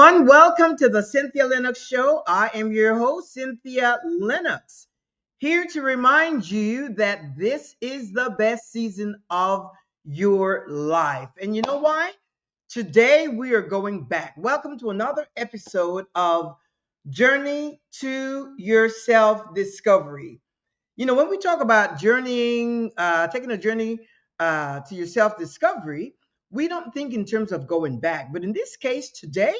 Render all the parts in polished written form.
everyone. Welcome to the Cynthia Lennox Show. I am your host, Cynthia Lennox, here to remind you that this is the best season of your life. And you know why? Today we are going back. Welcome to another episode of Journey to Your Self Discovery. When we talk about journeying, taking a journey to your self discovery, we don't think in terms of going back. But in this case, today,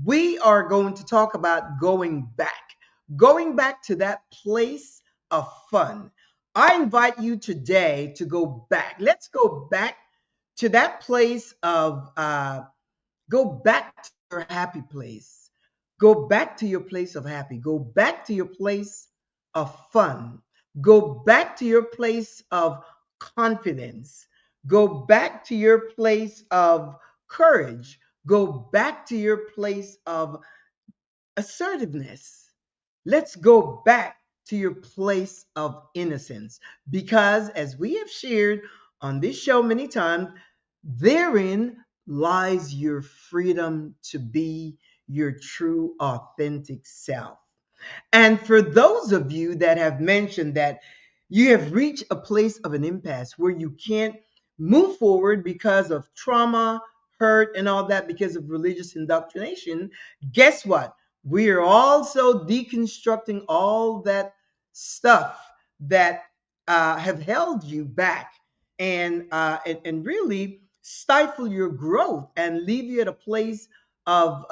we are going to talk about going back to that place of fun. I invite you today to go back. Let's go back to that place of, go back to your happy place. Go back to your place of happy. Go back to your place of fun. Go back to your place of confidence. Go back to your place of courage. Go back to your place of assertiveness. Let's go back to your place of innocence because, as we have shared on this show many times, therein lies your freedom to be your true, authentic self. And for those of you that have mentioned that you have reached a place of an impasse where you can't move forward because of trauma, hurt, and all that because of religious indoctrination, guess what? We are also deconstructing all that stuff that have held you back and really stifle your growth and leave you at a place of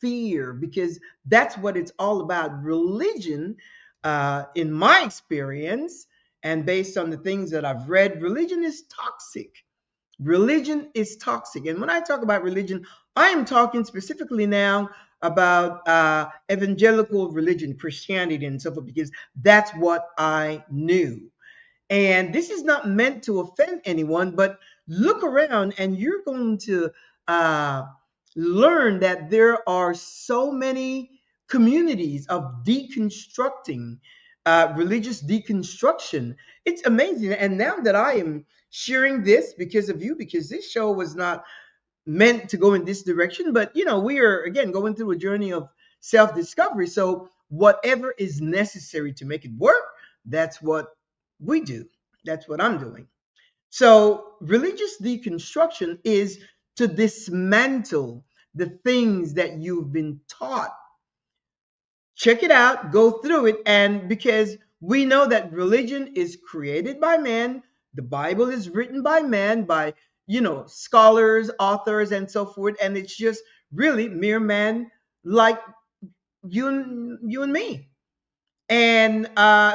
fear because that's what it's all about. Religion, in my experience, and based on the things that I've read, religion is toxic. Religion is toxic. And when I talk about religion, I am talking specifically now about evangelical religion, Christianity, and so forth, because that's what I knew. And this is not meant to offend anyone, but look around and you're going to uh, learn that there are so many communities of deconstructing, religious deconstruction. It's amazing. And now that I am sharing this because of you, because this show was not meant to go in this direction, but we are again going through a journey of self discovery. So, whatever is necessary to make it work, that's what we do. That's what I'm doing. So, religious deconstruction is to dismantle the things that you've been taught. Check it out, go through it, and because we know that religion is created by man, the Bible is written by man, by scholars, authors, and so forth, and it's just really mere man like you and me. And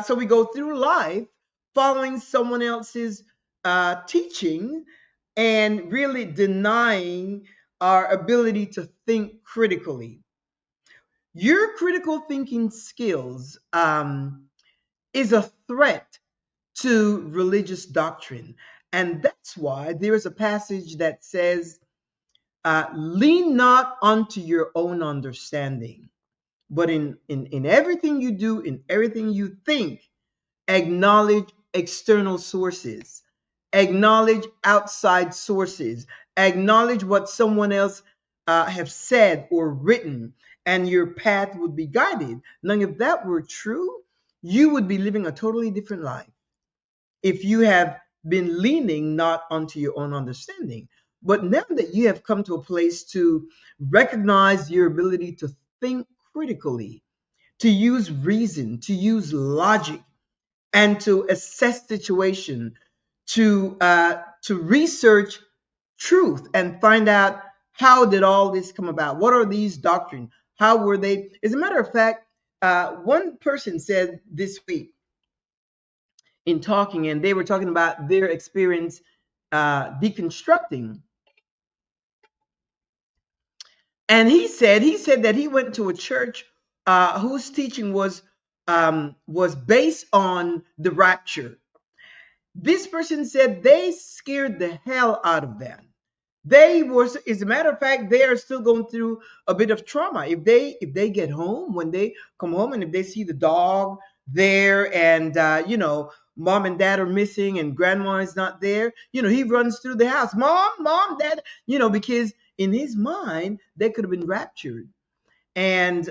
so we go through life following someone else's teaching and really denying our ability to think critically. Your critical thinking skills is a threat to religious doctrine. And that's why there is a passage that says, lean not unto your own understanding, but in everything you do, in everything you think, acknowledge external sources, acknowledge outside sources, acknowledge what someone else have said or written, and your path would be guided. Now, if that were true, you would be living a totally different life if you have been leaning not onto your own understanding. But now that you have come to a place to recognize your ability to think critically, to use reason, to use logic, and to assess situation, to research truth and find out how did all this come about? What are these doctrines? How were they? As a matter of fact, one person said this week in talking, and they were talking about their experience deconstructing, and he said that he went to a church whose teaching was based on the rapture. This person said they scared the hell out of them. They was, as a matter of fact, they are still going through a bit of trauma. If they get home, when they come home, and if they see the dog there, and mom and dad are missing, and grandma is not there, he runs through the house, mom, dad, because in his mind, they could have been raptured. And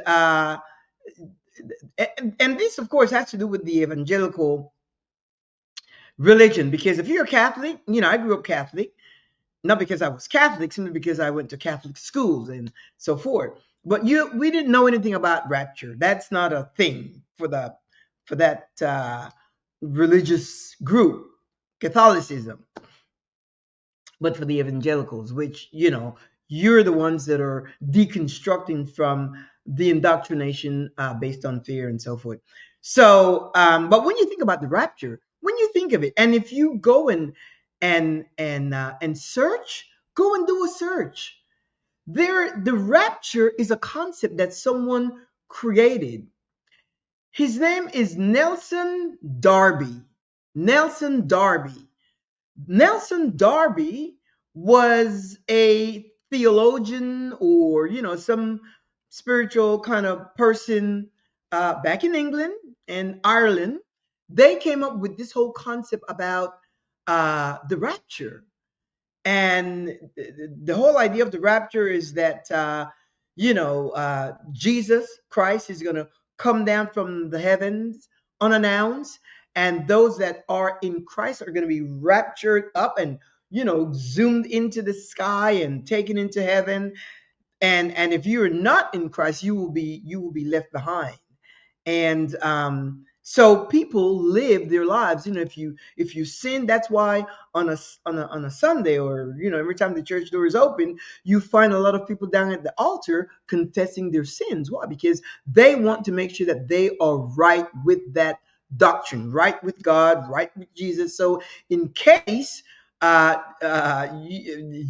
this, of course, has to do with the evangelical religion. Because if you're a Catholic, I grew up Catholic, not because I was Catholic, simply because I went to Catholic schools and so forth. But we didn't know anything about rapture. That's not a thing for that religious group, Catholicism. But for the evangelicals, which you're the ones that are deconstructing from the indoctrination based on fear and so forth. So, but when you think about the rapture, when you think of it, and if you go and search, go and do a search. The rapture is a concept that someone created. His name is Nelson Darby. Nelson Darby. Nelson Darby was a theologian, or some spiritual kind of person back in England and Ireland. They came up with this whole concept about the rapture. And the whole idea of the rapture is that Jesus Christ is going to come down from the heavens unannounced, and those that are in Christ are going to be raptured up and zoomed into the sky and taken into heaven. And if you're not in Christ, you will be left behind. And so people live their lives. If you sin, that's why on a Sunday, or every time the church door is open, you find a lot of people down at the altar confessing their sins. Why? Because they want to make sure that they are right with that doctrine, right with God, right with Jesus. So in case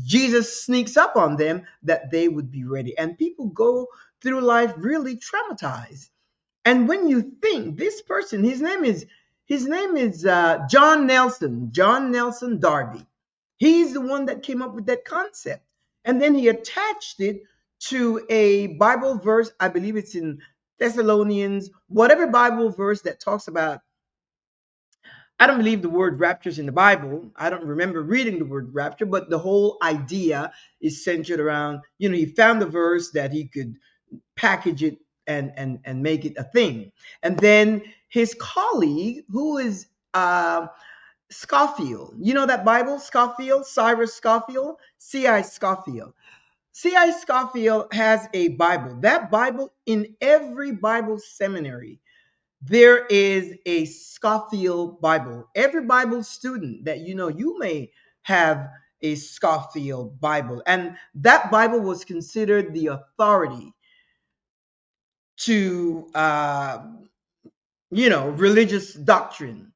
Jesus sneaks up on them, that they would be ready. And people go through life really traumatized. And when you think this person, his name is John Nelson Darby. He's the one that came up with that concept, and then he attached it to a Bible verse. I believe it's in Thessalonians, whatever Bible verse that talks about. I don't believe the word rapture is in the Bible. I don't remember reading the word rapture, but the whole idea is centered around, he found the verse that he could package it and make it a thing. And then his colleague, who is Scofield, that Bible, Scofield, Cyrus Scofield, C.I. Scofield. C.I. Scofield has a Bible. That Bible, in every Bible seminary, there is a Scofield Bible. Every Bible student that you may have a Scofield Bible. And that Bible was considered the authority to religious doctrine.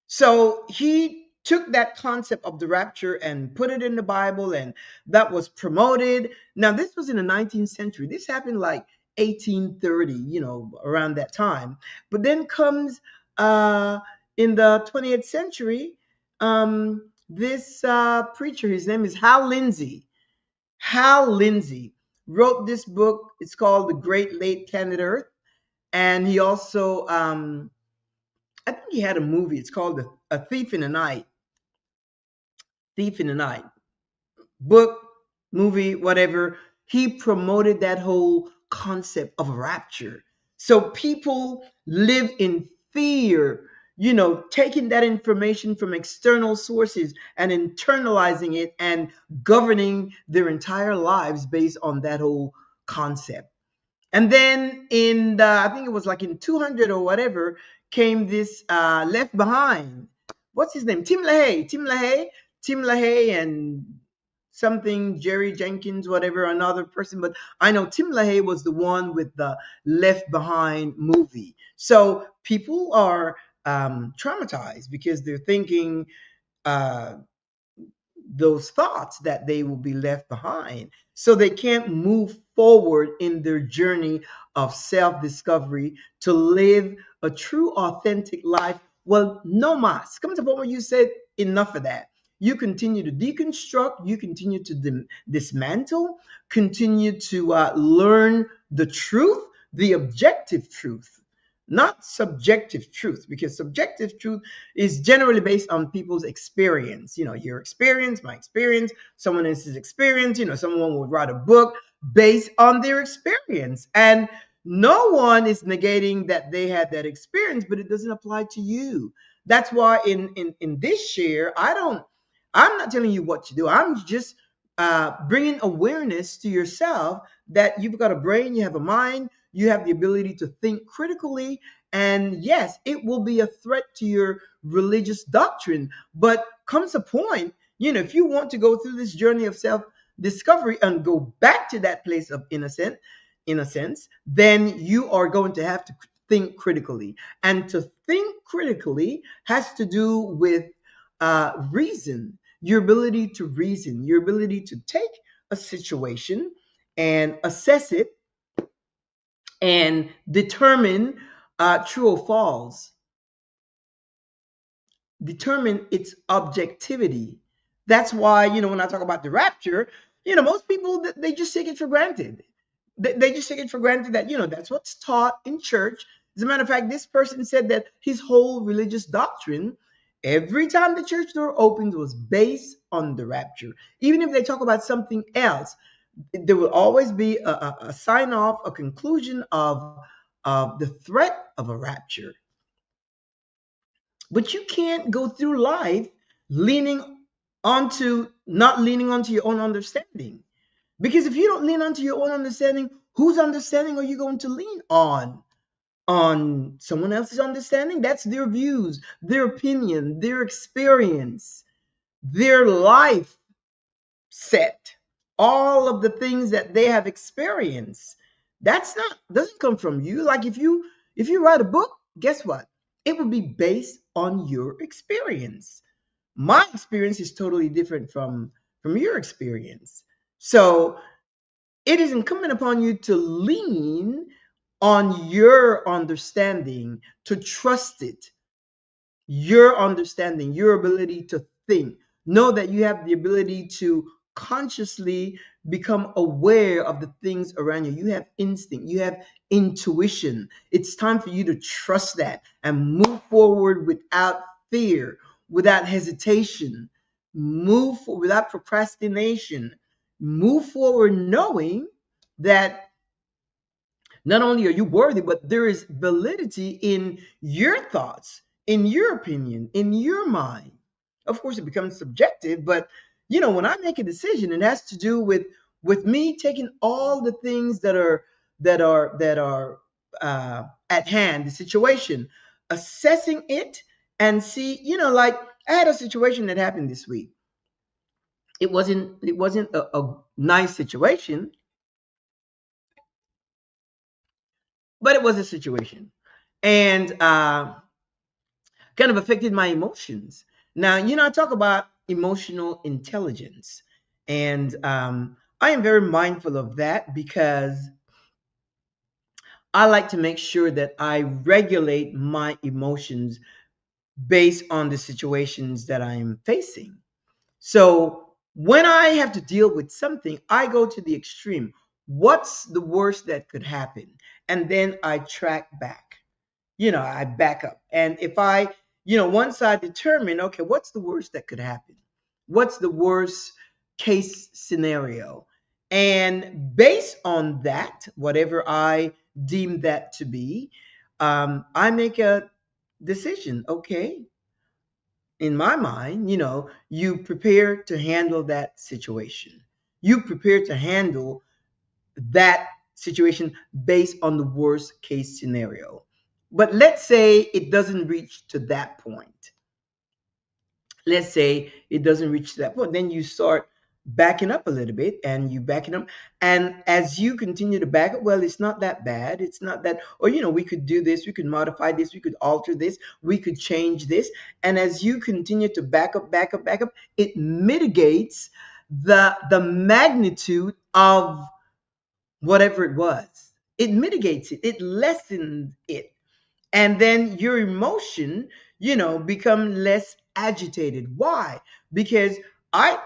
So he took that concept of the rapture and put it in the Bible, and that was promoted. Now, this was in the 19th century. This happened like 1830, around that time. But then comes in the 20th century, this preacher, his name is Hal Lindsey. Hal Lindsey wrote this book. It's called The Great Late Planet Earth. And he also, I think he had a movie. It's called A Thief in the Night. Thief in the Night. Book, movie, whatever. He promoted that whole concept of a rapture. So people live in fear, taking that information from external sources and internalizing it and governing their entire lives based on that whole concept. And then I think it was like in 200 or whatever, came this Left Behind. What's his name? Tim LaHaye, and something, Jerry Jenkins, whatever, another person. But I know Tim LaHaye was the one with the Left Behind movie. So people are traumatized because they're thinking those thoughts that they will be left behind. So they can't move forward in their journey of self-discovery to live a true, authentic life. Well, no mas. Come to the point where you said, enough of that. You continue to deconstruct, you continue to dismantle, continue to learn the truth, the objective truth not subjective truth, because subjective truth is generally based on people's experience. Your experience, my experience, someone else's experience. Someone would write a book based on their experience, and no one is negating that they had that experience, but it doesn't apply to you. That's why in this share, I'm not telling you what to do. I'm just bringing awareness to yourself that you've got a brain, you have a mind, you have the ability to think critically. And yes, it will be a threat to your religious doctrine. But comes a point, if you want to go through this journey of self discovery and go back to that place of innocence, then you are going to have to think critically. And to think critically has to do with reason, your ability to reason, your ability to take a situation and assess it and determine true or false, determine its objectivity. That's why, when I talk about the rapture, most people, they just take it for granted. They just take it for granted that, that's what's taught in church. As a matter of fact, this person said that his whole religious doctrine, every time the church door opened, was based on the rapture. Even if they talk about something else, there will always be a sign off, a conclusion of the threat of a rapture. But you can't go through life not leaning onto your own understanding. Because if you don't lean onto your own understanding, whose understanding are you going to lean on? On someone else's understanding? That's their views, their opinion, their experience, their life set, all of the things that they have experienced. That's not doesn't come from you. Like if you write a book, guess what? It would be based on your experience. My experience is totally different from your experience. So it is incumbent upon you to lean on your understanding, to trust it, your understanding, your ability to think. Know that you have the ability to consciously become aware of the things around you. You have instinct, you have intuition. It's time for you to trust that and move forward without fear, without hesitation, without procrastination. Move forward knowing that not only are you worthy, but there is validity in your thoughts, in your opinion, in your mind. Of course, it becomes subjective, but when I make a decision, it has to do with me taking all the things that are at hand, the situation, assessing it, and see. Like I had a situation that happened this week. It wasn't a nice situation, but it was a situation, and kind of affected my emotions. Now, I talk about emotional intelligence, and I am very mindful of that because I like to make sure that I regulate my emotions based on the situations that I'm facing. So when I have to deal with something, I go to the extreme. What's the worst that could happen? And then I track back. I back up. And if once I determine, okay, what's the worst that could happen? What's the worst case scenario? And based on that, whatever I deem that to be, I make a decision. Okay, in my mind, you prepare to handle that situation. You prepare to handle that situation based on the worst case scenario. But let's say it doesn't reach to that point. Let's say it doesn't reach to that point. Then you start backing up a little bit and you backing up. And as you continue to back up, well, it's not that bad. It's not that, or, we could do this, we could modify this, we could alter this, we could change this. And as you continue to back up, back up, back up, it mitigates the magnitude of whatever it was. It mitigates it, it lessens it. And then your emotion, become less agitated. Why? Because I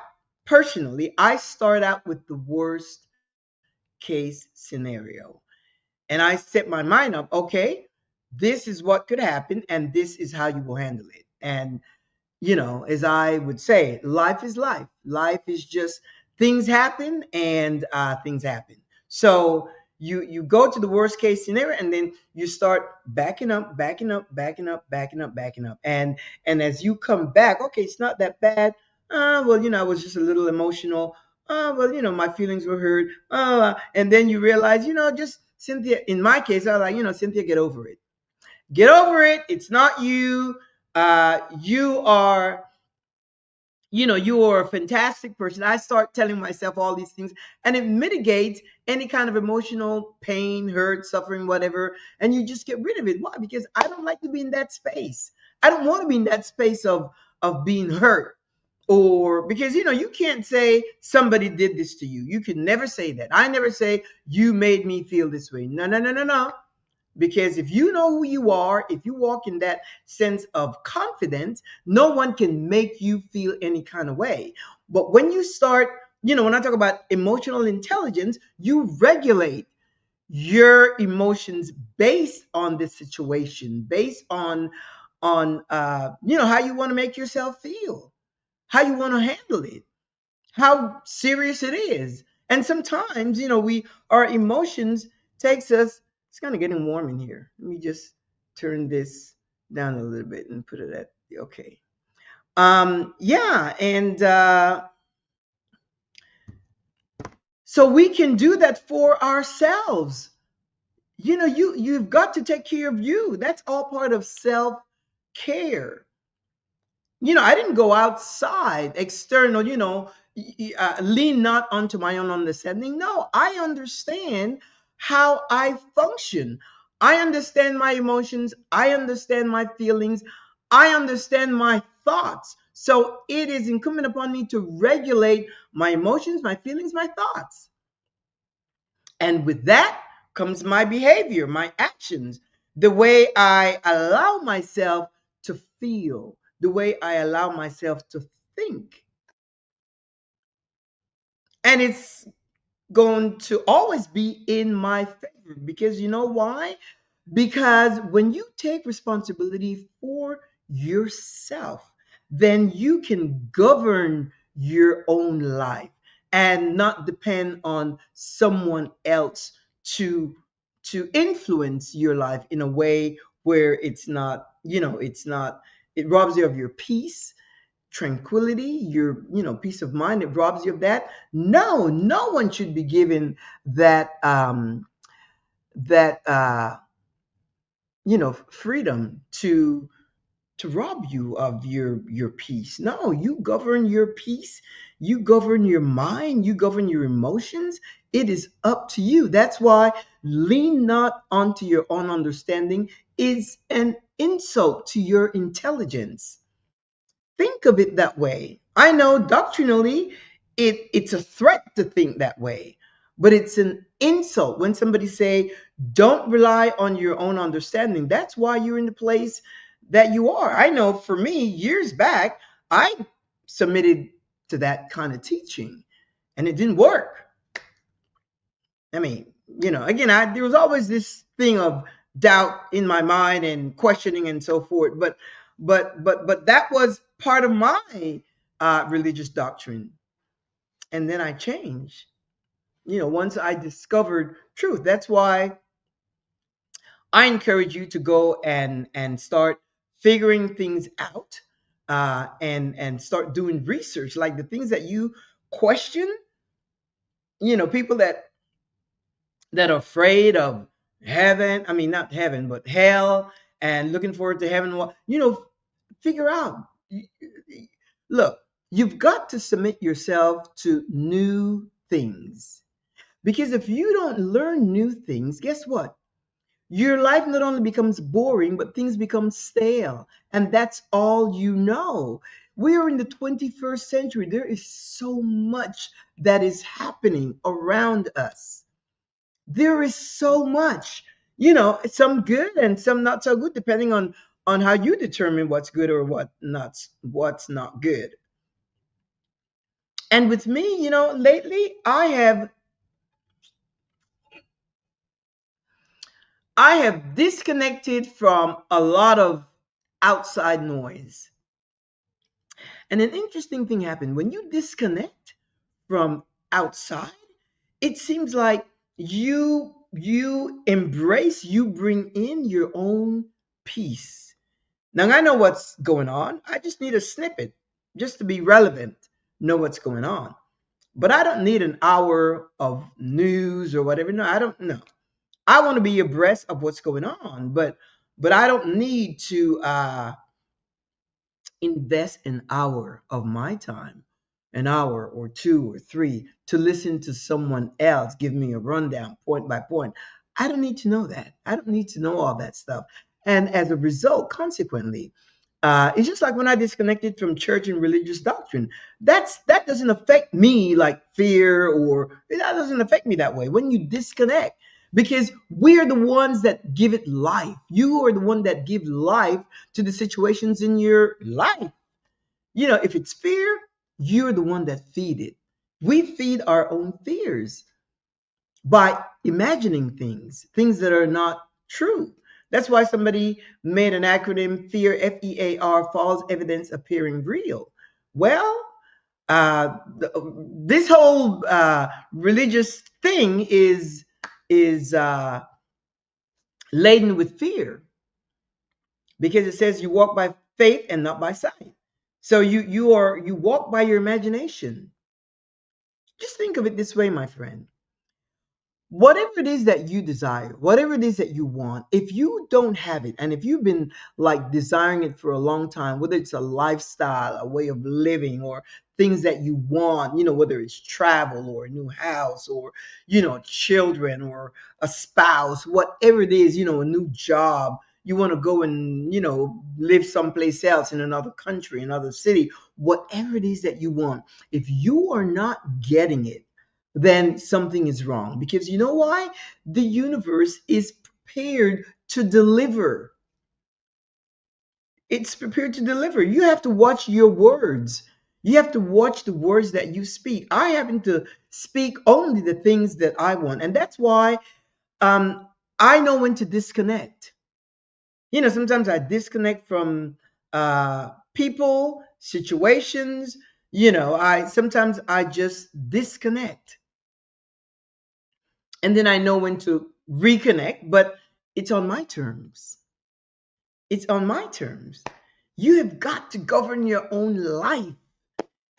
personally, I start out with the worst case scenario. And I set my mind up, okay, this is what could happen, and this is how you will handle it. And as I would say, life is life. Life is just things happen, and things happen. So you go to the worst case scenario, and then you start backing up, backing up, backing up, backing up, backing up, and as you come back, okay, it's not that bad. Well, I was just a little emotional. Well, my feelings were hurt. And then you realize, just Cynthia. In my case, I was like, Cynthia, get over it. Get over it. It's not you. You are you are a fantastic person. I start telling myself all these things, and it mitigates any kind of emotional pain, hurt, suffering, whatever. And you just get rid of it. Why? Because I don't like to be in that space. I don't want to be in that space of being hurt. Or because you can't say somebody did this to you. You can never say that. I never say you made me feel this way. No, no, no, no, no. Because if you know who you are, if you walk in that sense of confidence, no one can make you feel any kind of way. But when you start, when I talk about emotional intelligence, you regulate your emotions based on the situation, based on how you want to make yourself feel, how you want to handle it, how serious it is. And sometimes, we our emotions takes us. It's kind of getting warm in here. Let me just turn this down a little bit and put it at okay. Yeah, and so we can do that for ourselves. You've got to take care of you. That's all part of self care. I didn't go outside, external, lean not onto my own understanding. No, I understand how I function. I understand my emotions. I understand my feelings. I understand my thoughts. So it is incumbent upon me to regulate my emotions, my feelings, my thoughts. And with that comes my behavior, my actions, the way I allow myself to feel, the way I allow myself to think. And it's going to always be in my favor because you know why? Because when you take responsibility for yourself, then you can govern your own life and not depend on someone else to to influence your life in a way where it robs you of your peace, tranquility, your peace of mind. It robs you of that. No one should be given that freedom to rob you of your peace. No, you govern your peace, you govern your mind, you govern your emotions. It is up to you. That's why lean not onto your own understanding is an insult to your intelligence. Think of it that way. I know doctrinally it's a threat to think that way, but it's an insult when somebody say don't rely on your own understanding. That's why you're in the place that you are. I know for me years back I submitted to that kind of teaching and it didn't work. I mean, again, there was always this thing of doubt in my mind and questioning and so forth. But that was part of my religious doctrine, and then I changed. Once I discovered truth. That's why I encourage you to go and start figuring things out, and start doing research, like the things that you question. People that are afraid of heaven, I mean, not heaven, but hell, and looking forward to heaven. Figure out. Look, you've got to submit yourself to new things. Because if you don't learn new things, guess what? Your life not only becomes boring, but things become stale. And that's all you know. We are in the 21st century. There is so much that is happening around us. There is so much, some good and some not so good, depending on how you determine what's good or what's not good. And with me, lately I have disconnected from a lot of outside noise. And an interesting thing happened when you disconnect from outside. It seems like you bring in your own peace. Now I know what's going on. I just need a snippet just to be relevant, know what's going on. But I don't need an hour of news or whatever. No, I don't know. I want to be abreast of what's going on, but I don't need to invest an hour of my time, an hour or two or three, to listen to someone else give me a rundown point by point. I don't need to know that. I don't need to know all that stuff. And as a result, consequently, it's just like when I disconnected from church and religious doctrine. That doesn't affect me like fear, or that doesn't affect me that way. When you disconnect, because we're the ones that give it life. You are the one that give life to the situations in your life. If it's fear, you're the one that feed it. We feed our own fears by imagining things that are not true. That's why somebody made an acronym FEAR, FEAR, false evidence appearing real. Well, this whole religious thing is laden with fear, because it says you walk by faith and not by sight. So you walk by your imagination. Just think of it this way, my friend. Whatever it is that you desire, whatever it is that you want, if you don't have it, and if you've been like desiring it for a long time, whether it's a lifestyle, a way of living, or things that you want, whether it's travel or a new house, or, children, or a spouse, whatever it is, a new job, you want to go and, live someplace else in another country, another city, whatever it is that you want, if you are not getting it, then something is wrong. Because you know why? The universe is prepared to deliver. It's prepared to deliver. You have to watch your words. You have to watch the words that you speak. I happen to speak only the things that I want. And that's why I know when to disconnect. Sometimes I disconnect from people, situations. I just disconnect. And then I know when to reconnect, but it's on my terms. It's on my terms. You have got to govern your own life.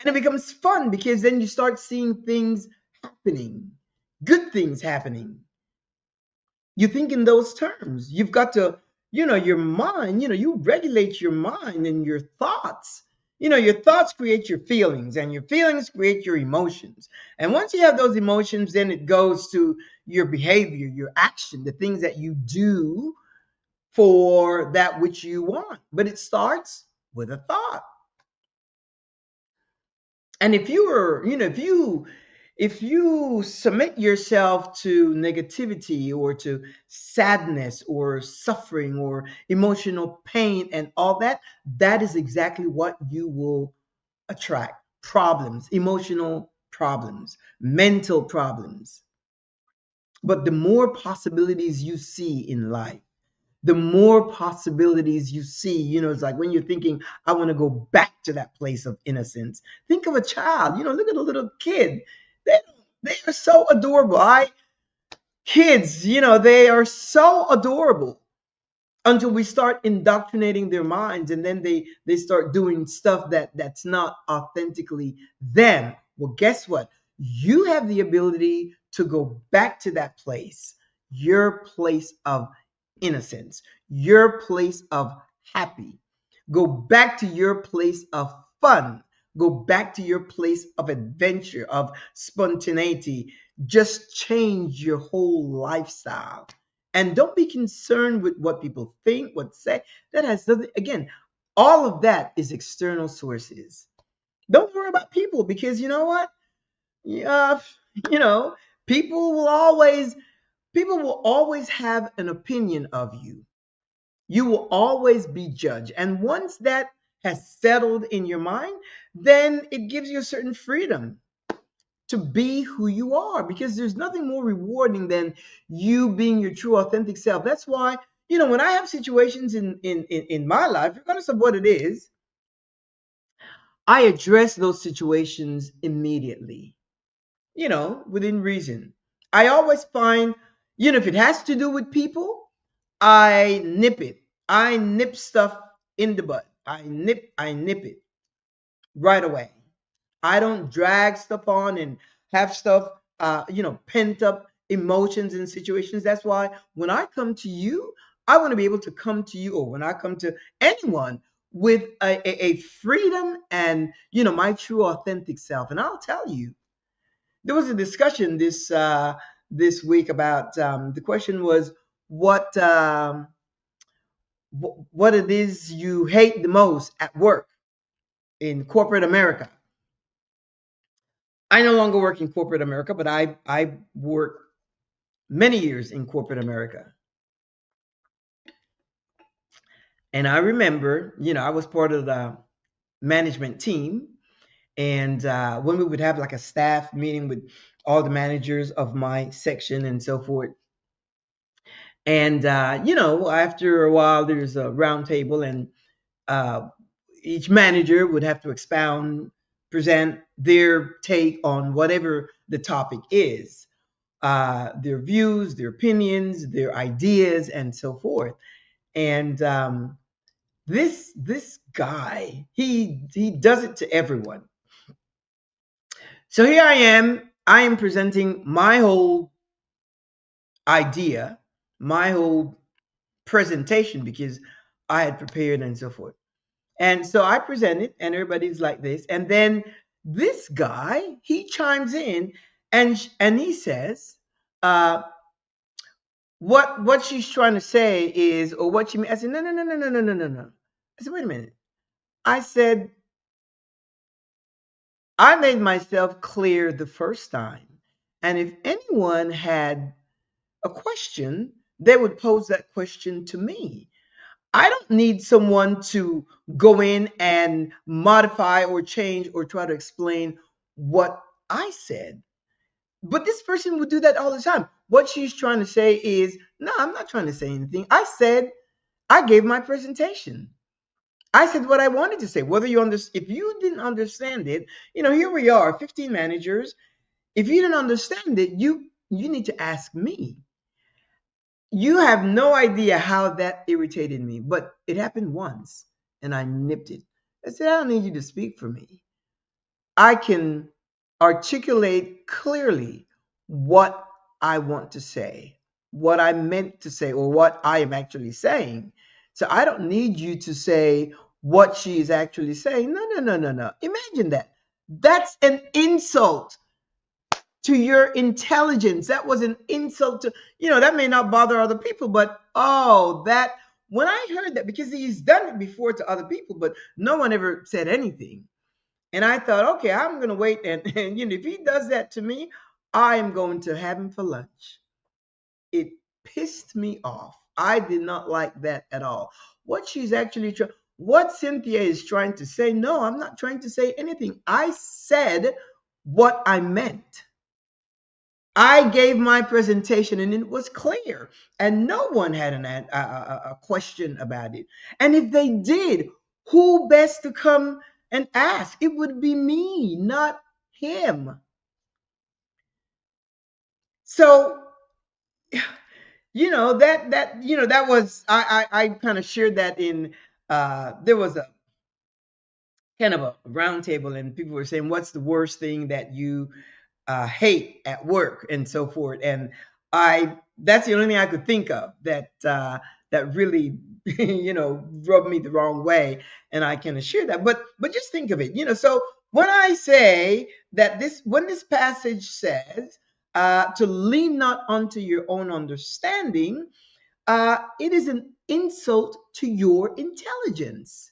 And it becomes fun because then you start seeing things happening, good things happening. You think in those terms. You've got to, your mind, you regulate your mind and your thoughts. Your thoughts create your feelings, and your feelings create your emotions. And once you have those emotions, then it goes to your behavior, your action, the things that you do for that which you want. But it starts with a thought. And if you submit yourself to negativity, or to sadness, or suffering, or emotional pain, and all that, that is exactly what you will attract: problems, emotional problems, mental problems. But the more possibilities you see in life, the more possibilities you see, it's like when you're thinking, I want to go back to that place of innocence. Think of a child, look at a little kid. They are so adorable. Kids, they are so adorable until we start indoctrinating their minds, and then they start doing stuff that's not authentically them. Well, guess what? You have the ability to go back to that place, your place of innocence, your place of happy. Go back to your place of fun. Go back to your place of adventure, of spontaneity. Just change your whole lifestyle. And don't be concerned with what people think, what say. That has nothing, again, all of that is external sources. Don't worry about people, because you know what? Yeah, you know, people will always people will always have an opinion of you. You will always be judged. And once that has settled in your mind, then it gives you a certain freedom to be who you are, because there's nothing more rewarding than you being your true authentic self. That's why, when I have situations in my life, regardless of what it is, I address those situations immediately, within reason. I always find, if it has to do with people, I nip it. I nip stuff in the bud. I nip it right away. I don't drag stuff on and have stuff, pent up emotions and situations. That's why when I come to you, I want to be able to come to you, or when I come to anyone, with a freedom and, my true authentic self. And I'll tell you, there was a discussion this week about, the question was, what what it is you hate the most at work in corporate America. I no longer work in corporate America, but I worked many years in corporate America. And I remember, I was part of the management team. And when we would have like a staff meeting with all the managers of my section and so forth. And, after a while, there's a round table, and uh, each manager would have to expound, present their take on whatever the topic is, their views, their opinions, their ideas, and so forth. And this guy, he does it to everyone. So here I am. I am presenting my whole idea, my whole presentation, because I had prepared and so forth. And so I presented, and everybody's like this. And then this guy, he chimes in, and he says, uh, what she's trying to say is, or what she mean. I said, no, no, no, no, no, no, no, no, no. I said, wait a minute. I said, I made myself clear the first time. And if anyone had a question, they would pose that question to me. I don't need someone to go in and modify or change or try to explain what I said. But this person would do that all the time. What she's trying to say is, no, I'm not trying to say anything. I gave my presentation. I said what I wanted to say. Whether if you didn't understand it, here we are, 15 managers. If you didn't understand it, you need to ask me. You have no idea how that irritated me, but it happened once and I nipped it. I said, I don't need you to speak for me. I can articulate clearly what I want to say, what I meant to say, or what I am actually saying. So I don't need you to say what she is actually saying. No, no, no, no, no. Imagine that. That's an insult to your intelligence. That was an insult to, that may not bother other people, but when I heard that, because he's done it before to other people, but no one ever said anything. And I thought, okay, I'm going to wait. And, if he does that to me, I am going to have him for lunch. It pissed me off. I did not like that at all. What Cynthia is trying to say, no, I'm not trying to say anything. I said what I meant. I gave my presentation and it was clear, and no one had a question about it. And if they did, who best to come and ask? It would be me, not him. So, that was, I kind of shared that in, there was a kind of a roundtable, and people were saying, what's the worst thing that you hate at work and so forth. And that's the only thing I could think of that really, rubbed me the wrong way. And I can assure that. But just think of it, so when I say that when this passage says, to lean not unto your own understanding, it is an insult to your intelligence.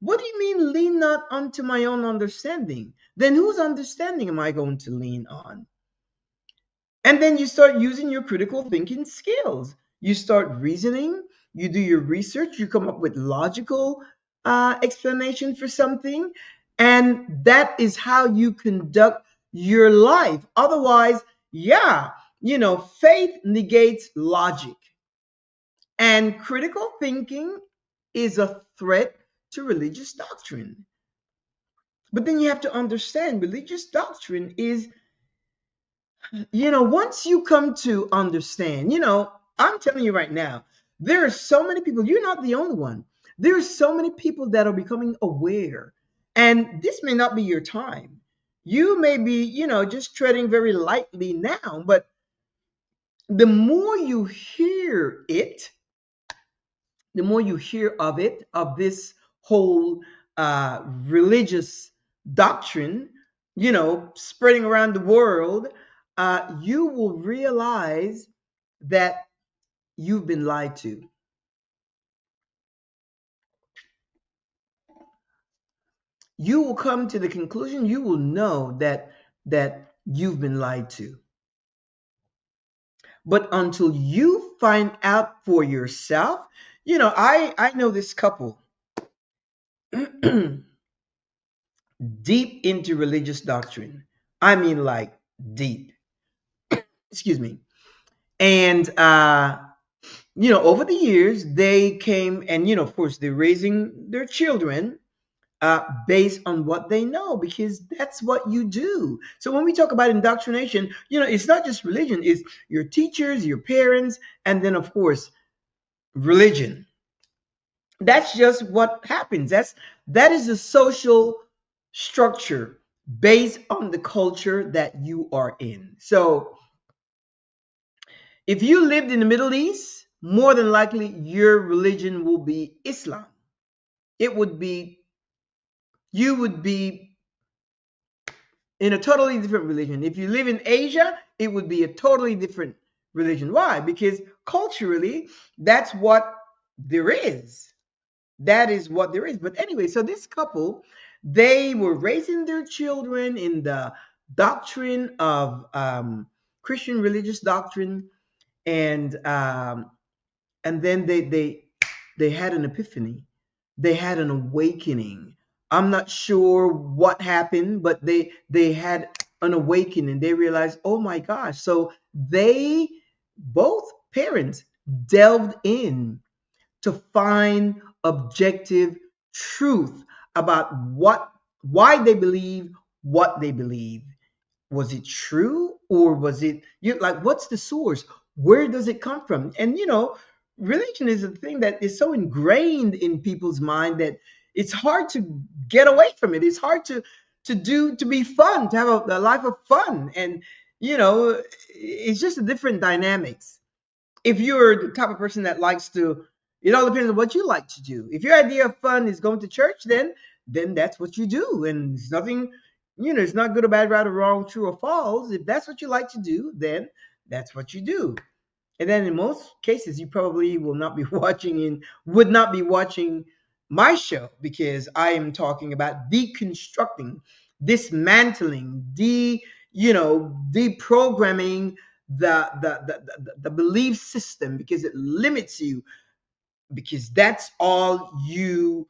What do you mean, lean not unto my own understanding? Then whose understanding am I going to lean on? And then you start using your critical thinking skills. You start reasoning, you do your research, you come up with logical explanation for something. And that is how you conduct your life. Otherwise, yeah, faith negates logic. And critical thinking is a threat to religious doctrine. But then you have to understand religious doctrine is, once you come to understand, I'm telling you right now, there are so many people, you're not the only one. There are so many people that are becoming aware. And this may not be your time. You may be, just treading very lightly now, but the more you hear it, the more you hear of it, of this whole religious doctrine, spreading around the world, you will realize that you've been lied to. You will come to the conclusion, you will know that you've been lied to. But until you find out for yourself, I know this couple deep into religious doctrine. I mean, like deep. Excuse me. And over the years, they came and of course, they're raising their children based on what they know, because that's what you do. So when we talk about indoctrination, it's not just religion; it's your teachers, your parents, and then of course, religion. That's just what happens. That is a social structure based on the culture that you are in. So if you lived in the Middle East, more than likely your religion will be Islam. It would be, you would be in a totally different religion. If you live in Asia, it would be a totally different religion. Why? Because culturally, that's what there is. That is what there is. But anyway, so this couple, they were raising their children in the doctrine of Christian religious doctrine, and and then they had an epiphany. They had an awakening. I'm not sure what happened, but they had an awakening. They realized, oh my gosh. So they, both parents, delved in to find objective truth about why they believe what they believe. Was it true, or was it, like, what's the source? Where does it come from? And religion is a thing that is so ingrained in people's mind that it's hard to get away from it. It's hard to be fun, to have a life of fun. And it's just a different dynamics. If you're the type of person that likes to, it all depends on what you like to do. If your idea of fun is going to church, then that's what you do. And it's nothing, it's not good or bad, right or wrong, true or false. If that's what you like to do, then that's what you do. And then in most cases, you probably will not be would not be watching my show, because I am talking about deconstructing, dismantling, deprogramming the belief system, because it limits you, because that's all you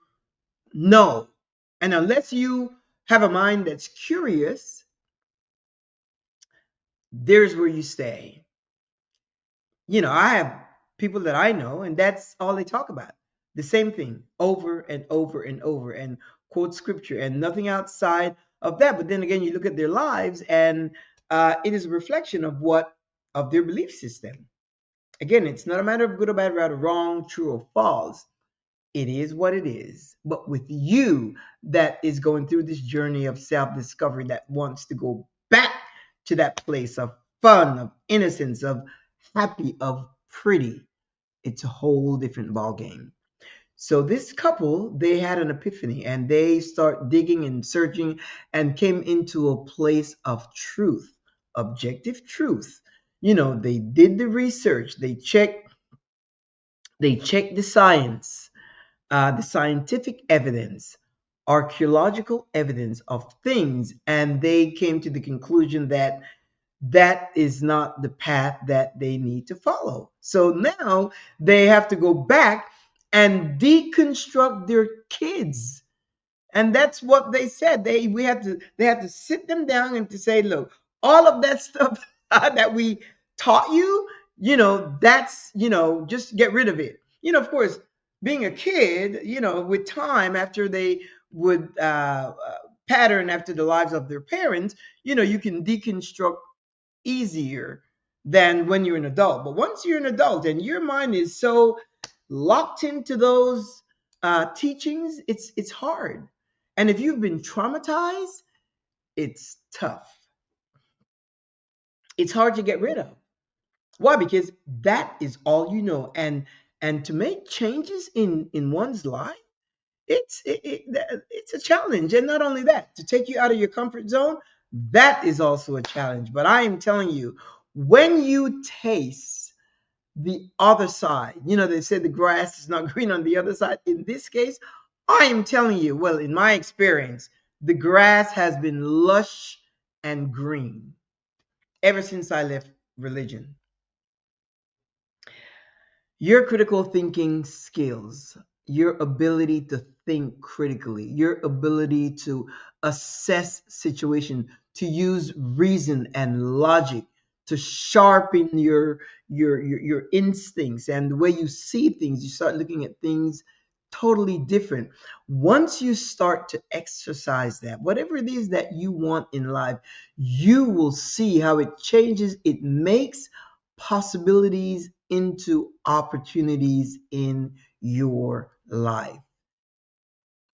know. And unless you have a mind that's curious, there's where you stay. I have people that I know, and that's all they talk about. The same thing over and over and over, and quote scripture and nothing outside of that. But then again, you look at their lives, and it is a reflection of their belief system. Again, it's not a matter of good or bad, right or wrong, true or false. It is what it is. But with you that is going through this journey of self discovery, that wants to go back to that place of fun, of innocence, of happy, of pretty, it's a whole different ball game. So this couple, they had an epiphany, and they start digging and searching, and came into a place of truth, objective truth. They did the research, they checked the scientific evidence, archaeological evidence of things, and they came to the conclusion that that is not the path that they need to follow. So now they have to go back and deconstruct their kids And that's what they said. They had to sit them down and to say, look, all of that stuff that we taught you, that's, just get rid of it. Of course, being a kid, with time after they would pattern after the lives of their parents, you can deconstruct easier than when you're an adult. But once you're an adult and your mind is so locked into those teachings, it's hard. And if you've been traumatized, it's tough. It's hard to get rid of. Why? Because that is all you know. And to make changes in one's life, it's a challenge. And not only that, to take you out of your comfort zone, that is also a challenge. But I am telling you, when you taste the other side, they say the grass is not green on the other side. In this case, I am telling you, well, in my experience, the grass has been lush and green ever since I left religion. Your critical thinking skills, your ability to think critically, your ability to assess situation, to use reason and logic to sharpen your instincts and the way you see things. You start looking at things totally different. Once you start to exercise that, whatever it is that you want in life, you will see how it changes. It makes possibilities into opportunities in your life.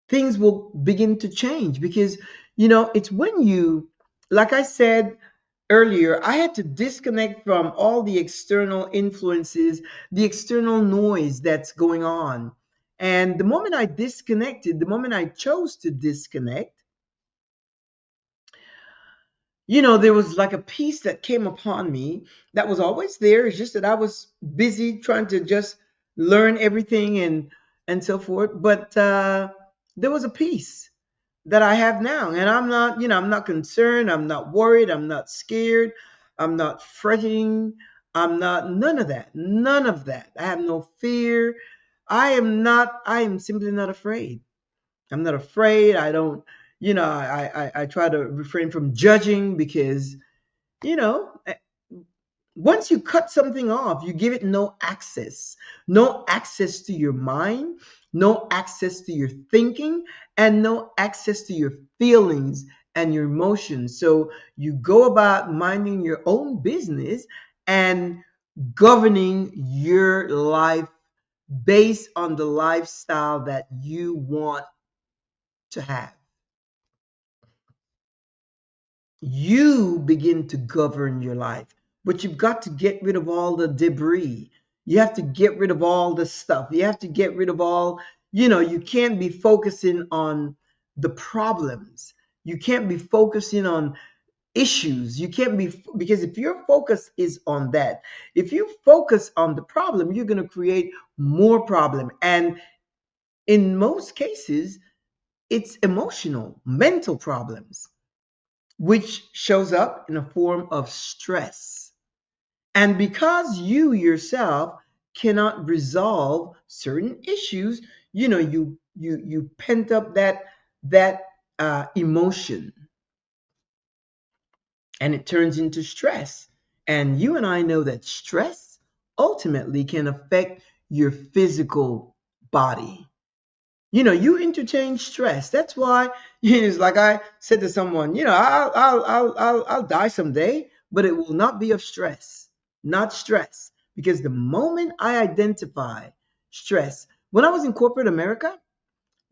Things will begin to change because, it's when you, like I said earlier, I had to disconnect from all the external influences, the external noise that's going on. And the moment I disconnected, the moment I chose to disconnect, there was like a peace that came upon me that was always there. It's just that I was busy trying to just learn everything and so forth. But there was a peace that I have now, and I'm not concerned. I'm not worried. I'm not scared. I'm not fretting. I'm not none of that. None of that. I have no fear. I am not. I am simply not afraid. I'm not afraid. I don't, I try to refrain from judging because, you know, eh, once you cut something off, you give it no access to your mind, no access to your thinking, and no access to your feelings and your emotions. So you go about minding your own business and governing your life based on the lifestyle that you want to have. You begin to govern your life, but you've got to get rid of all the debris. You have to get rid of all the stuff. You have to get rid of all, you can't be focusing on the problems. You can't be focusing on issues. You can't be, because if your focus is on that, if you focus on the problem, you're going to create more problem. And in most cases, it's emotional, mental problems which shows up in a form of stress. And because you yourself cannot resolve certain issues, you pent up that emotion, and it turns into stress. And you and I know that stress ultimately can affect your physical body. You interchange stress. That's why it's like I said to someone, I'll die someday, but it will not be of stress, not stress, because the moment I identify stress, when I was in corporate America,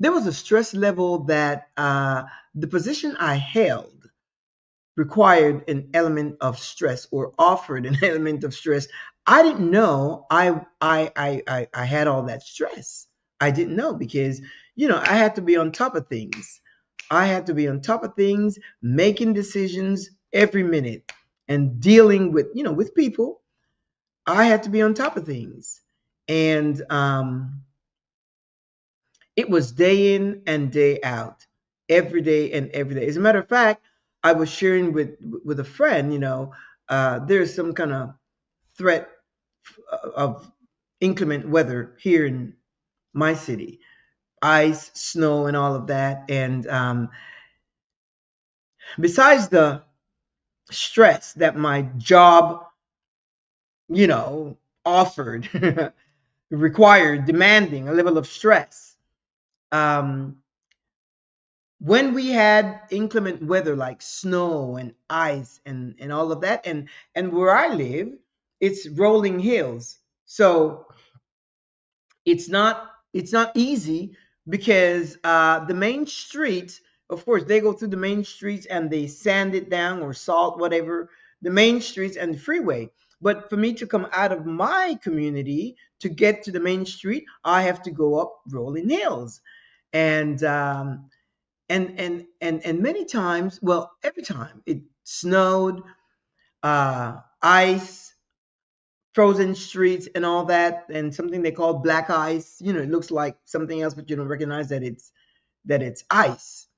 there was a stress level that the position I held required an element of stress or offered an element of stress. I didn't know I had all that stress. I didn't know because I had to be on top of things. I had to be on top of things, making decisions every minute and dealing with with people. I had to be on top of things, and it was day in and day out, every day and every day. As a matter of fact, I was sharing with a friend, there's some kind of threat of inclement weather here in my city. ice, snow, and all of that. And besides the stress that my job, you know, offered, required, demanding a level of stress. Um, when we had inclement weather like snow and ice and all of that, and where I live, it's rolling hills, so it's not easy because the main streets, of course, they go through the main streets and they sand it down or salt whatever the main streets and the freeway. But for me to come out of my community to get to the main street, I have to go up rolling hills. And and many times, well, every time it snowed, ice, frozen streets and all that, and something they call black ice. It looks like something else, but you don't recognize that it's ice.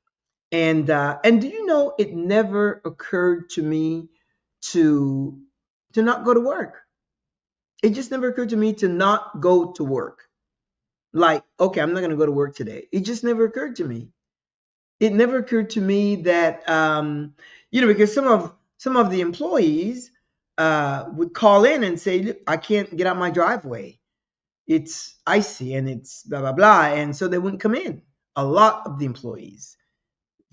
And do you know, it never occurred to me to not go to work. It just never occurred to me to not go to work. Like, okay, I'm not going to go to work today. It just never occurred to me. It never occurred to me that because some of the employees would call in and say, "Look, I can't get out my driveway. It's icy and it's blah blah blah," and so they wouldn't come in. A lot of the employees,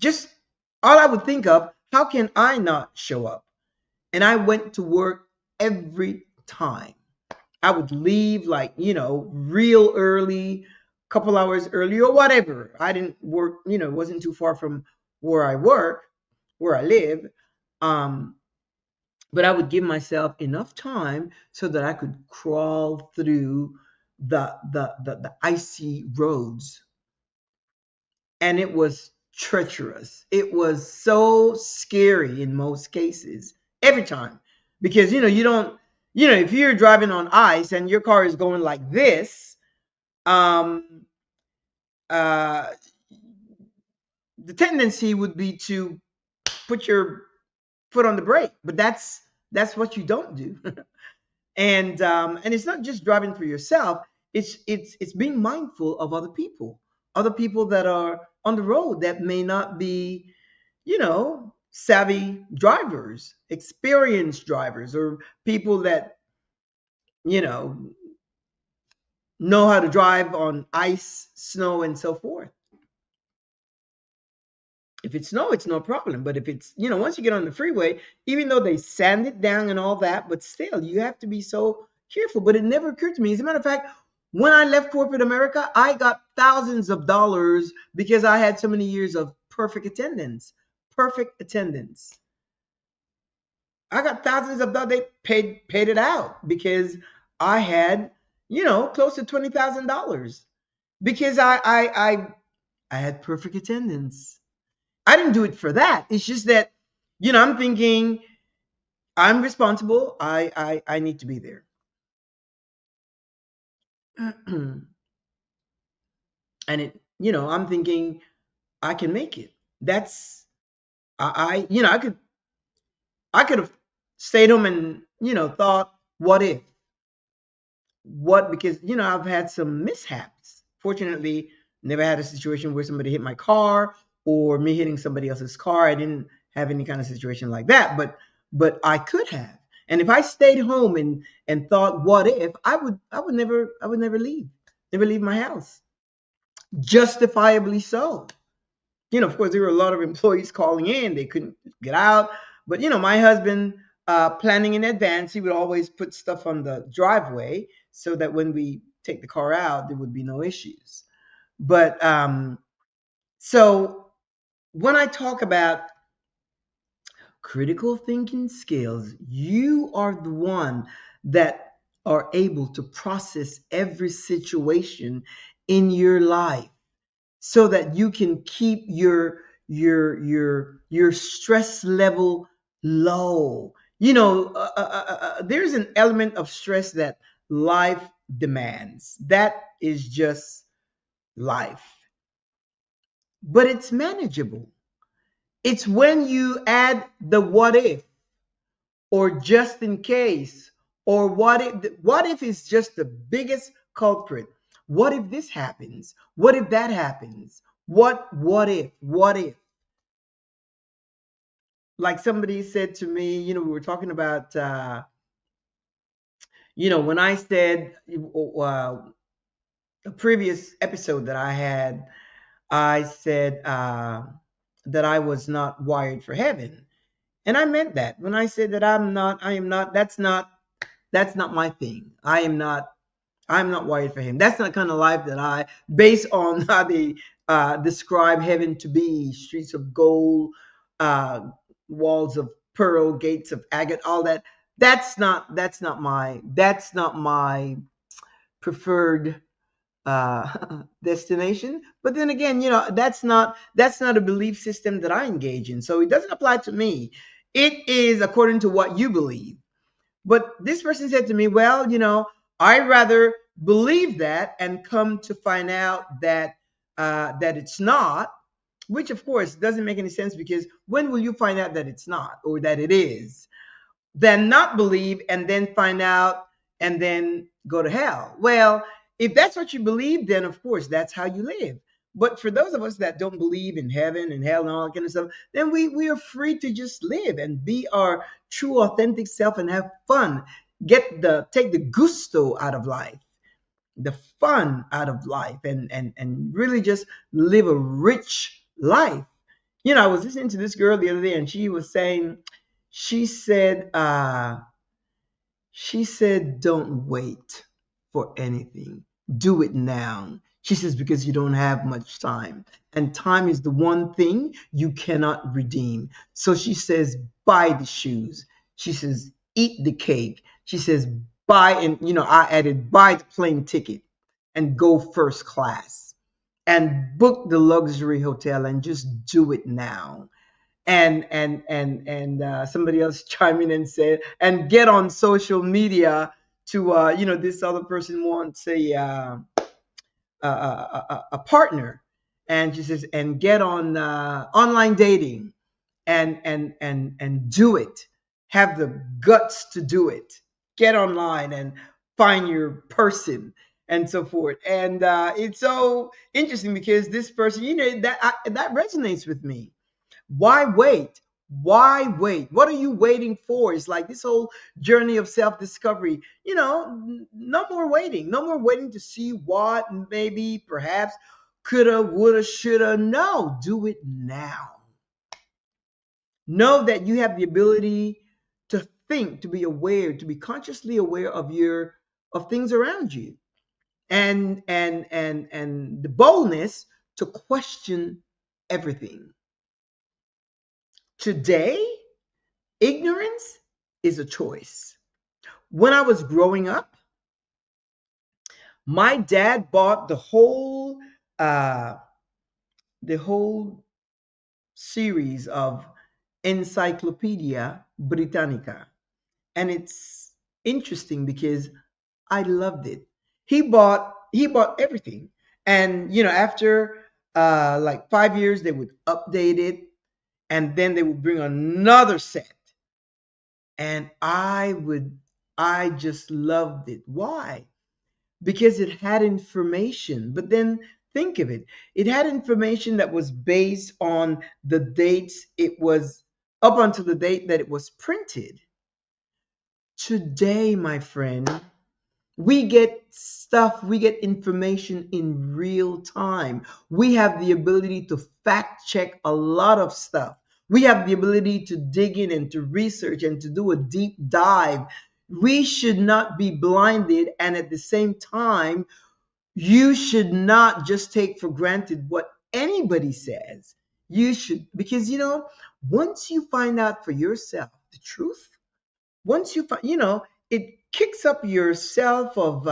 just all I would think of, how can I not show up? And I went to work every time. I would leave, like, real early, couple hours early or whatever. I didn't work, it wasn't too far from where I work, where I live. Um, but I would give myself enough time so that I could crawl through the icy roads. And it was treacherous. It was so scary in most cases, every time. Because you don't, if you're driving on ice and your car is going like this, um uh the tendency would be to put your foot on the brake, but that's what you don't do. And it's not just driving for yourself. It's being mindful of other people that are on the road that may not be, savvy drivers, experienced drivers, or people that you know know how to drive on ice, snow, and so forth. If it's snow, it's no problem. But if it's, once you get on the freeway, even though they sand it down and all that, but still, you have to be so careful. But it never occurred to me. As a matter of fact, when I left corporate America, I got thousands of dollars because I had so many years of perfect attendance. Perfect attendance. I got thousands of dollars. They paid it out because I had, close to $20,000 because I had perfect attendance. I didn't do it for that. It's just that, I'm thinking I'm responsible. I need to be there. And I'm thinking I can make it. That's I could have stayed home and thought, what if? What Because I've had some mishaps. Fortunately, never had a situation where somebody hit my car or me hitting somebody else's car. I didn't have any kind of situation like that, but I could have. And if I stayed home and thought, what if, I would never leave my house. Justifiably so. Of course, there were a lot of employees calling in. They couldn't get out. But, my husband, planning in advance, he would always put stuff on the driveway so that when we take the car out, there would be no issues. But so when I talk about critical thinking skills, you are the one that are able to process every situation in your life so that you can keep your stress level low. There's an element of stress that life demands. That is just life, but it's manageable. It's when you add the what if, or just in case, or what if is just the biggest culprit. What if this happens? What if that happens? What if? Like somebody said to me, we were talking about, when I said a previous episode that I had, I said that I was not wired for heaven. And I meant that when I said that I am not, that's not my thing. I'm not wired for him. That's not the kind of life that based on how they describe heaven to be: streets of gold, uh, walls of pearl, gates of agate, all that. That's not my preferred destination. But then again, that's not a belief system that I engage in, so it doesn't apply to me. It is according to what you believe. But this person said to me, well, I'd rather believe that and come to find out that it's not, which of course doesn't make any sense, because when will you find out that it's not or that it is? Than not believe and then find out and then go to hell. Well, if that's what you believe, then of course that's how you live. But for those of us that don't believe in heaven and hell and all that kind of stuff, then we are free to just live and be our true authentic self and have fun. Take the gusto out of life, the fun out of life, and really just live a rich life. I was listening to this girl the other day, and she was saying, she said, don't wait for anything. Do it now. She says, because you don't have much time. And time is the one thing you cannot redeem. So she says, buy the shoes. She says, eat the cake. She says, I added, buy the plane ticket and go first class and book the luxury hotel and just do it now. And somebody else chime in and said, and get on social media to this other person wants a partner, and she says, and get on online dating and do it. Have the guts to do it. Get online and find your person and so forth. And it's so interesting because this person, that resonates with me. Why wait? Why wait? What are you waiting for? It's like this whole journey of self discovery. No more waiting. No more waiting to see what, maybe, perhaps, coulda, woulda, shoulda. No, do it now. Know that you have the ability to think, to be aware, to be consciously aware of things around you, and the boldness to question everything. Today, ignorance is a choice. When I was growing up, my dad bought uh, the whole series of Encyclopedia Britannica, and it's interesting because I loved it. He bought everything, and after like 5 years, they would update it, and then they would bring another set, and I just loved it. Why? Because it had information. But then think of it, it had information that was based on the dates it was, up until the date that it was printed. Today, my friend, we get information in real time. We have the ability to fact check a lot of stuff. We have the ability to dig in and to research and to do a deep dive. We should not be blinded, and at the same time, you should not just take for granted what anybody says. You should, because once you find out for yourself the truth, once you find, it kicks up your self of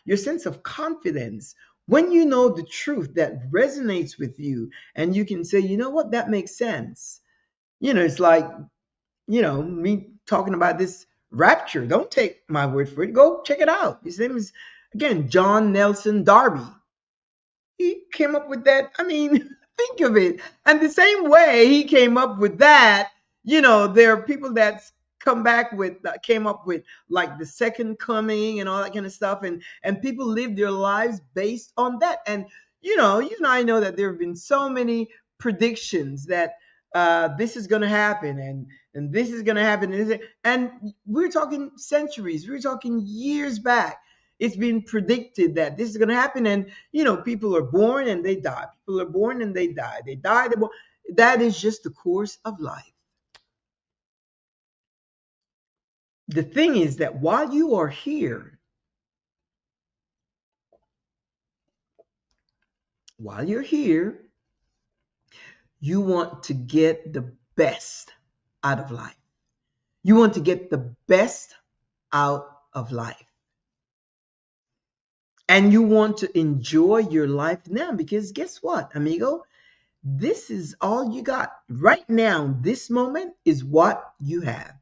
your sense of confidence when you know the truth that resonates with you, and you can say, you know what, that makes sense. It's like, me talking about this rapture. Don't take my word for it. Go check it out. His name is, again, John Nelson Darby. He came up with that. I mean, think of it. And the same way he came up with that, there are people that's came up with like the second coming and all that kind of stuff, and people live their lives based on that. And you and I know that there have been so many predictions that this is going to happen, and this is going to happen, and we're talking centuries, we're talking years back. It's been predicted that this is going to happen, and people are born and they die. People are born and they die. They die. They born. That is just the course of life. The thing is that while you are here, while you're here, you want to get the best out of life. You want to get the best out of life. And you want to enjoy your life now, because guess what, amigo? This is all you got. Right now, this moment is what you have.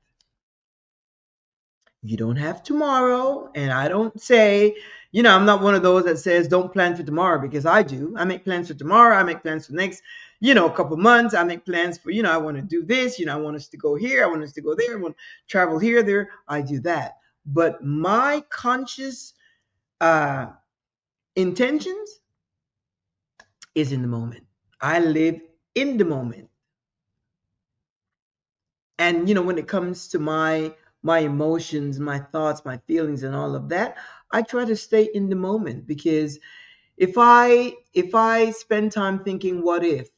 You don't have tomorrow. And I don't say, I'm not one of those that says don't plan for tomorrow, because I do. I make plans for tomorrow. I make plans for next, couple months. I make plans for, I want to do this. I want us to go here. I want us to go there. I want to travel here, there. I do that. But my conscious intentions is in the moment. I live in the moment. And when it comes to my emotions, my thoughts, my feelings, and all of that, I try to stay in the moment, because if I spend time thinking what if,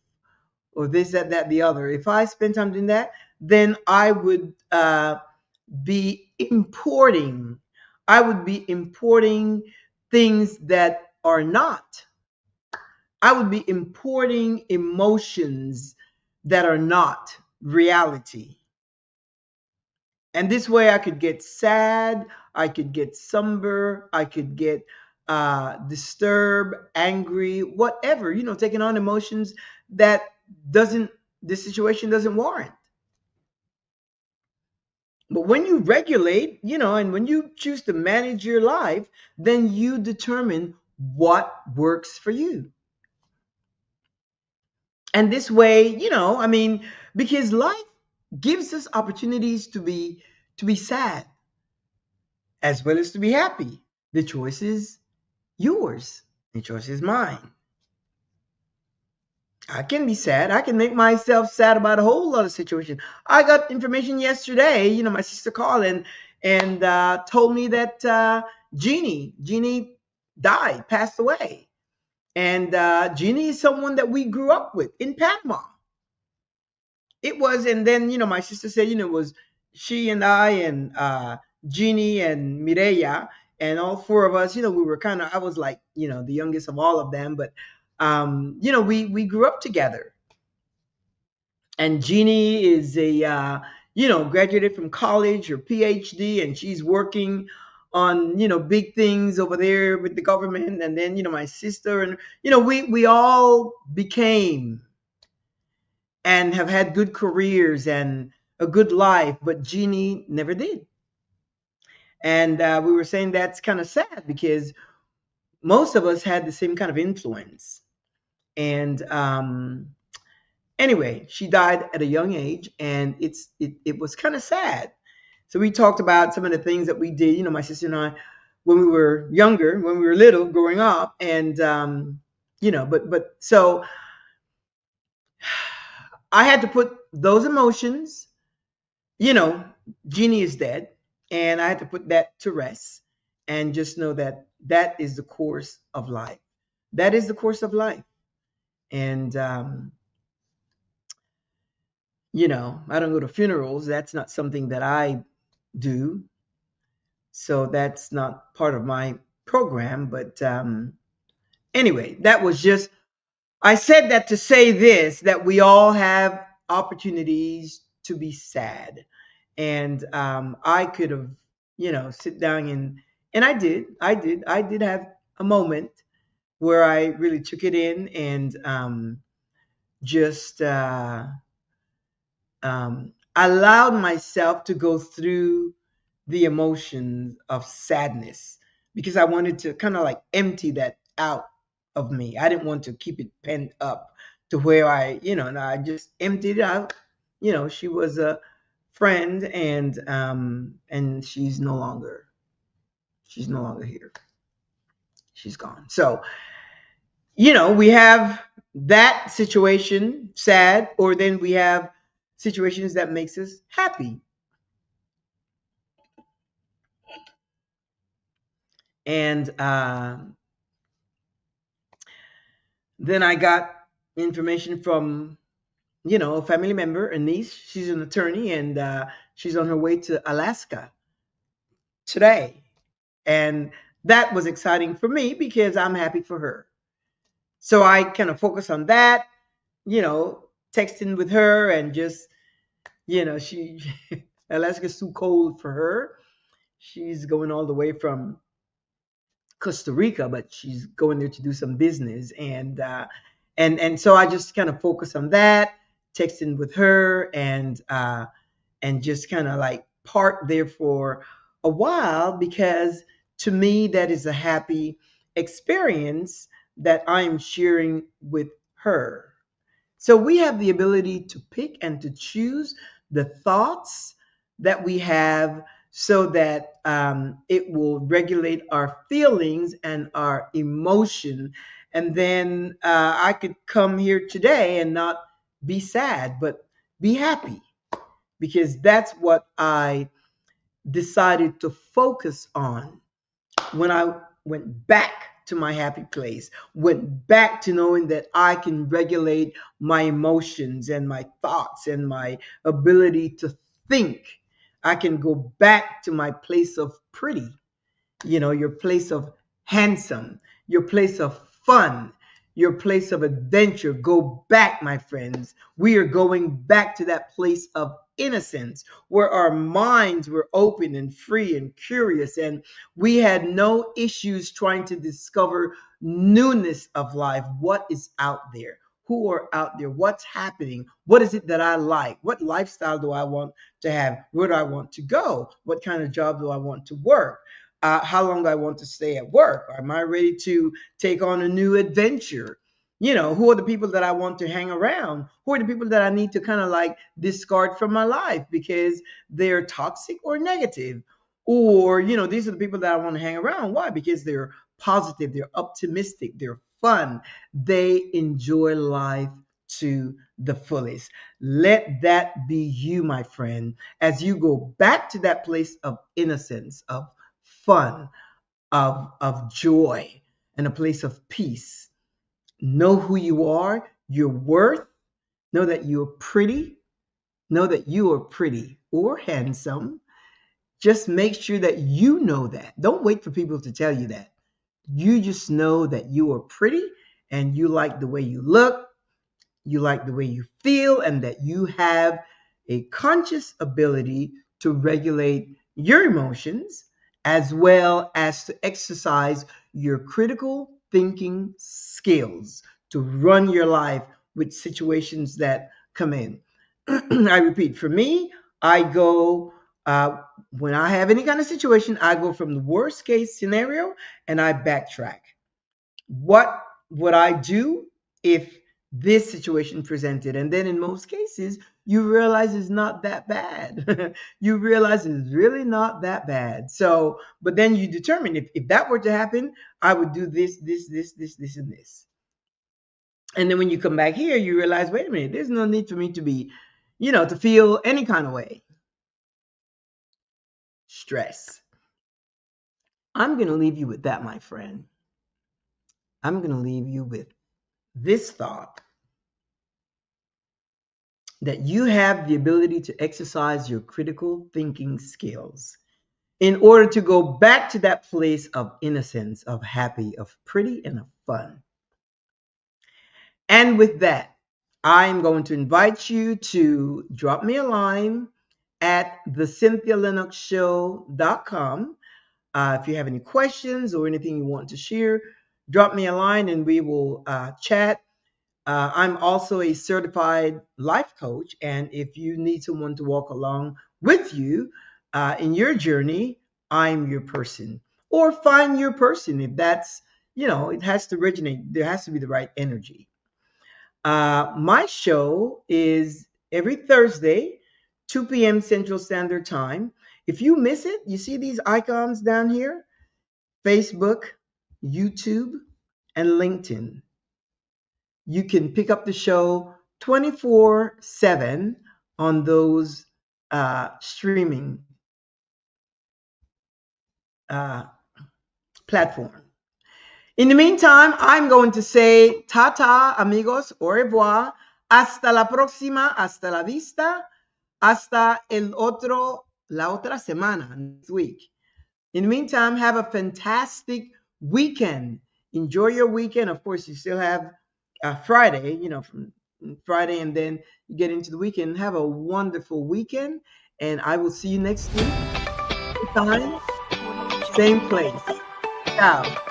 or this, that, the other, if I spend time doing that, then I would be importing. I would be importing things that are not. I would be importing emotions that are not reality. And this way I could get sad, I could get somber, I could get disturbed, angry, whatever, taking on emotions that doesn't, the situation doesn't warrant. But when you regulate, and when you choose to manage your life, then you determine what works for you. And this way, because life gives us opportunities to be sad as well as to be happy. The choice is yours. The choice is mine. I can be sad. I can make myself sad about a whole lot of situations. I got information yesterday. My sister called and told me that Jeannie died, passed away. And Jeannie is someone that we grew up with in Panama. It was, and then my sister said, it was she and I and Jeannie and Mireya, and all four of us. We were kind of, I was like, the youngest of all of them, but we grew up together. And Jeannie is a graduated from college, her PhD, and she's working on big things over there with the government. And then my sister, and we all became and have had good careers and a good life, but Jeannie never did. And we were saying that's kind of sad, because most of us had the same kind of influence. And anyway, she died at a young age, and it was kind of sad. So we talked about some of the things that we did, my sister and I, when we were younger, when we were little, growing up, and but so I had to put those emotions, Jeannie is dead, and I had to put that to rest and just know that that is the course of life. That is the course of life. And, I don't go to funerals. That's not something that I do. So that's not part of my program. But anyway, that was just, I said that to say this, that we all have opportunities to be sad. And I could have, sit down and I did have a moment where I really took it in and just allowed myself to go through the emotions of sadness, because I wanted to kind of like empty that out of me. I didn't want to keep it pent up to where and I just emptied it out. She was a friend, and she's no longer here. She's gone. So, we have that situation sad, or then we have situations that makes us happy. And then I got information from, a family member, a niece. She's an attorney, and she's on her way to Alaska today. And that was exciting for me because I'm happy for her. So I kind of focus on that, you know, texting with her, and just, she, Alaska's too cold for her. She's going all the way from Costa Rica, but she's going there to do some business, and so I just kind of focus on that, texting with her, and just kind of like park there for a while, because to me that is a happy experience that I'm sharing with her. So we have the ability to pick and to choose the thoughts that we have, so that it will regulate our feelings and our emotion. And then I could come here today and not be sad, but be happy, because that's what I decided to focus on when I went back to my happy place, went back to knowing that I can regulate my emotions and my thoughts and my ability to think. I can go back to my place of pretty, your place of handsome, your place of fun, your place of adventure. Go back, my friends. We are going back to that place of innocence, where our minds were open and free and curious, and we had no issues trying to discover newness of life. What is out there? Who are out there? What's happening? What is it that I like? What lifestyle do I want to have? Where do I want to go? What kind of job do I want to work? How long do I want to stay at work? Am I ready to take on a new adventure? Who are the people that I want to hang around? Who are the people that I need to kind of like discard from my life because they're toxic or negative? Or, these are the people that I want to hang around. Why? Because they're positive, they're optimistic, they're fun, they enjoy life to the fullest. Let that be you, my friend, as you go back to that place of innocence, of fun, of joy, and a place of peace. Know who you are, your worth. Know that you're pretty. Know that you are pretty or handsome. Just make sure that you know that. Don't wait for people to tell you that. You just know that you are pretty, and you like the way you look, you like the way you feel, and that you have a conscious ability to regulate your emotions, as well as to exercise your critical thinking skills to run your life with situations that come in. I repeat, for me, I go, when I have any kind of situation, I go from the worst case scenario and I backtrack. What would I do if this situation presented? And then in most cases, you realize it's not that bad. You realize it's really not that bad. So, but then you determine, if that were to happen, I would do this, and this. And then when you come back here, you realize, wait a minute, there's no need for me to be, to feel any kind of way. Stress. I'm going to leave you with that, my friend. I'm going to leave you with this thought, that you have the ability to exercise your critical thinking skills in order to go back to that place of innocence, of happy, of pretty, and of fun. And with that, I'm going to invite you to drop me a line at thecynthialennoxshow.com. If you have any questions or anything you want to share, drop me a line and we will chat. I'm also a certified life coach, and if you need someone to walk along with you in your journey, I'm your person. Or find your person, if that's, it has to originate, there has to be the right energy. My show is every Thursday, 2 p.m. Central Standard Time. If you miss it, you see these icons down here: Facebook, YouTube, and LinkedIn. You can pick up the show 24/7 on those streaming uh, platforms. In the meantime, I'm going to say ta-ta, amigos, au revoir, hasta la próxima, hasta la vista, hasta la otra semana, next week. In the meantime, have a fantastic weekend. Enjoy your weekend. Of course, you still have Friday, from Friday, and then you get into the weekend. Have a wonderful weekend, and I will see you next week. Same time, same place. Ciao.